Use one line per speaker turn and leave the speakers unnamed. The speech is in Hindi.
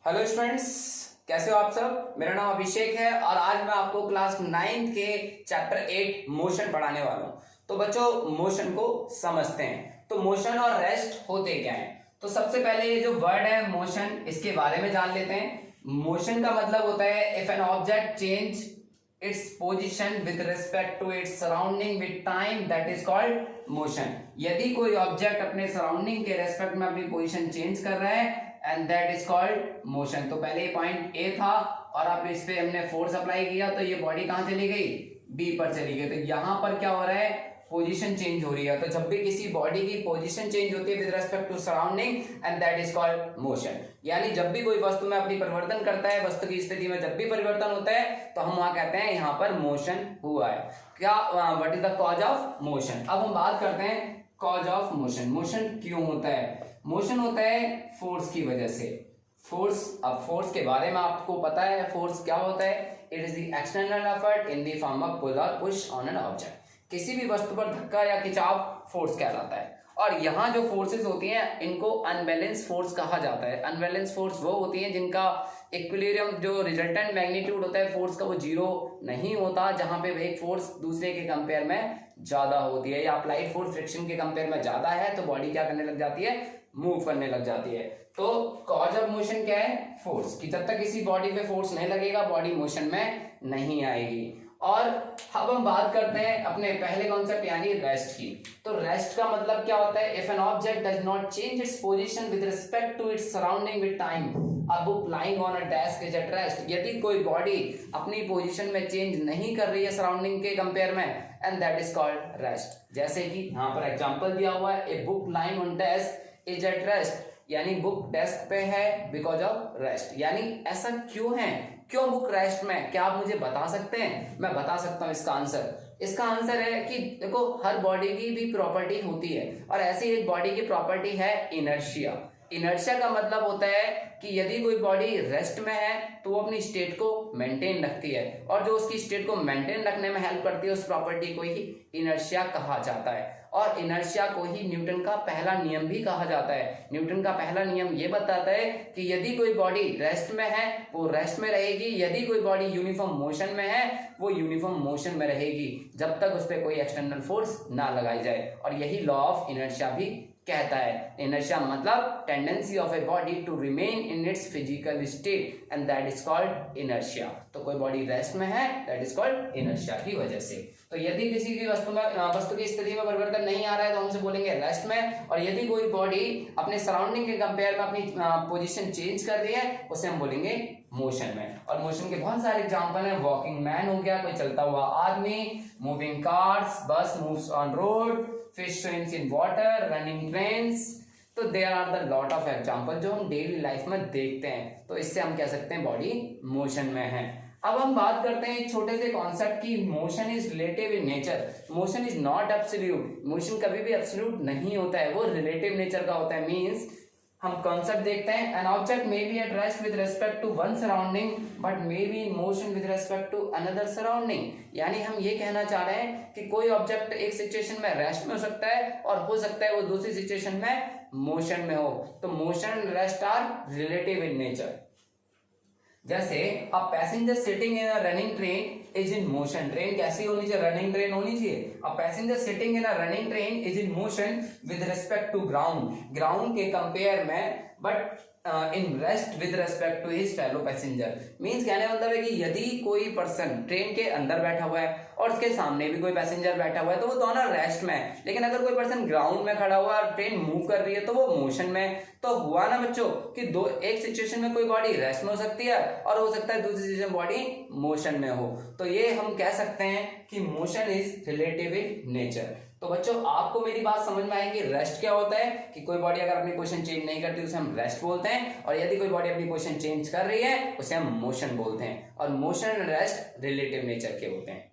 हेलो स्टूडेंट्स, कैसे हो आप सब। मेरा नाम अभिषेक है और आज मैं आपको क्लास 9 के चैप्टर 8 मोशन पढ़ाने वाला हूं। तो बच्चों, मोशन को समझते हैं। तो मोशन और रेस्ट होते क्या हैं। तो सबसे पहले ये जो वर्ड है मोशन, इसके बारे में जान लेते हैं। मोशन का मतलब होता है if an object change its position with respect to its surrounding with time, that is called motion। यदि कोई ऑब्जेक्ट अपने सराउंडिंग के रेस्पेक्ट में अपनी पोजीशन चेंज कर रहा है and that is called motion. तो पहले पॉइंट ए था और अब इस पे हमने फोर्स अप्लाई किया तो ये बॉडी कहां चली गई, बी पर चली गई। तो यहां पर क्या हो रहा है, पोजीशन चेंज हो रही है। तो जब भी किसी बॉडी की पोजीशन चेंज होती है with respect to surrounding and that is called motion. यानी जब भी कोई वस्तु में अपनी परिवर्तन करता है, वस्तु की स्थिति में जब भी परिवर्तन होता है तो हम वहां कहते हैं यहाँ पर मोशन हुआ है। क्या, what is the cause of motion. अब हम बात करते हैं कॉज ऑफ मोशन। मोशन क्यों होता है। मोशन होता है फोर्स की वजह से। फोर्स, अब फोर्स के बारे में आपको पता है फोर्स क्या होता है। It is the external effort in the form of pull और पुश ऑन एन ऑब्जेक्ट। किसी भी वस्तु पर धक्का या खिंचाव फोर्स कहलाता है। और यहाँ जो फोर्सेस होती हैं इनको अनबैलेंस फोर्स कहा जाता है। अनबैलेंस फोर्स वो होती हैं जिनका इक्विलिब्रियम, जो रिजल्टेंट मैग्नीट्यूड होता है फोर्स का, वो जीरो नहीं होता, जहां पे एक फोर्स दूसरे के कंपेयर में ज्यादा होती है। या अप्लाइड फोर्स फ्रिक्शन के कंपेयर में ज्यादा है तो बॉडी क्या करने लग जाती है, मूव करने लग जाती है। तो कॉज ऑफ मोशन क्या है, फोर्स। कि जब तक किसी बॉडी पे फोर्स नहीं लगेगा बॉडी मोशन में नहीं आएगी। और अब हम बात करते हैं अपने पहले कॉन्सेप्ट यानी रेस्ट की। तो रेस्ट का मतलब क्या होता है, if an object does not change its position with respect to its surrounding with time, a book lying on a desk is at rest. यदि कोई बॉडी अपनी पोजीशन में चेंज नहीं कर रही है सराउंडिंग के कंपेयर में and that is called rest. जैसे कि यहाँ पर एग्जांपल दिया हुआ है, a book lying on desk is at rest, यानी बुक डेस्क पे है बिकॉज ऑफ रेस्ट। यानी ऐसा क्यों है, क्यों बुक रेस्ट में, क्या आप मुझे बता सकते हैं। मैं बता सकता हूं इसका आंसर। इसका आंसर है कि देखो, हर बॉडी की भी प्रॉपर्टी होती है और ऐसी एक बॉडी की प्रॉपर्टी है इनर्शिया। इनर्शिया का मतलब होता है कि यदि कोई बॉडी रेस्ट में है तो वो अपनी स्टेट को मेंटेन रखती है, और जो उसकी स्टेट को मेंटेन रखने में हेल्प करती है उस प्रॉपर्टी को ही इनर्शिया कहा जाता है। और इनर्शिया को ही न्यूटन का पहला नियम भी कहा जाता है। न्यूटन का पहला नियम ये बताता है कि यदि कोई बॉडी रेस्ट में है वो रेस्ट में रहेगी, यदि कोई बॉडी यूनिफॉर्म मोशन में है वो यूनिफॉर्म मोशन में रहेगी, जब तक उस पर कोई एक्सटर्नल फोर्स ना लगाई जाए। और यही लॉ ऑफ इनर्शिया भी कहता है। इनर्शिया मतलब tendency of a body to remain in its physical state and that is called inertia. तो कोई बॉडी रेस्ट में है दैट इज कॉल्ड इनर्शिया की वजह से। तो यदि किसी की वस्तु की स्थिति में परिवर्तन नहीं आ रहा है तो हम उसे बोलेंगे रेस्ट में, और यदि कोई बॉडी अपने सराउंडिंग के कंपेयर में अपनी पोजीशन चेंज कर रही है उसे हम बोलेंगे मोशन में। और मोशन के बहुत सारे एग्जांपल हैं। वॉकिंग मैन हो गया, कोई चलता हुआ आदमी, moving cars, bus moves on road, fish swims in water, running trains. तो there are the lot of example जो हम डेली लाइफ में देखते हैं। तो इससे हम कह सकते हैं बॉडी मोशन में है। अब हम बात करते हैं एक छोटे से कॉन्सेप्ट की, motion is relative in nature. Motion is not absolute. Motion कभी भी एब्सोल्यूट नहीं होता है, वो रिलेटिव नेचर का होता है। मींस हम कॉन्सेप्ट देखते हैं, an object may be at rest with respect to one surrounding but may be in motion with respect to another surrounding. यानी हम ये कहना चाह रहे हैं कि कोई ऑब्जेक्ट एक सिचुएशन में रेस्ट में हो सकता है और हो सकता है वो दूसरी सिचुएशन में मोशन में हो। तो motion and rest are relative in nature. जैसे a passenger sitting in a running train is in motion. Train कैसी होनी चाहिए, रनिंग ट्रेन होनी चाहिए। A passenger sitting in a running train is in motion with respect to ground, ground के कंपेयर में, but in rest with respect to his fellow passenger. Means कहने मतलब है कि यदि कोई पर्सन ट्रेन के अंदर बैठा हुआ है और उसके सामने भी कोई पैसेंजर बैठा हुआ है तो वो दोनों रेस्ट में है, लेकिन अगर कोई पर्सन ग्राउंड में खड़ा हुआ है और ट्रेन मूव कर रही है तो वो मोशन में। तो हुआ ना बच्चों कि एक सिचुएशन में कोई बॉडी रेस्ट में हो सकती है और हो सकता है दूसरी सिचुएशन बॉडी मोशन में हो। तो ये हम कह सकते हैं कि motion is relative in nature. तो बच्चों, आपको मेरी बात समझ में आएगी। रेस्ट क्या होता है कि कोई बॉडी अगर अपनी पोजीशन चेंज नहीं करती उसे हम रेस्ट बोलते हैं, और यदि कोई बॉडी अपनी पोजीशन चेंज कर रही है उसे हम मोशन बोलते हैं। और motion and rest relative nature के होते हैं।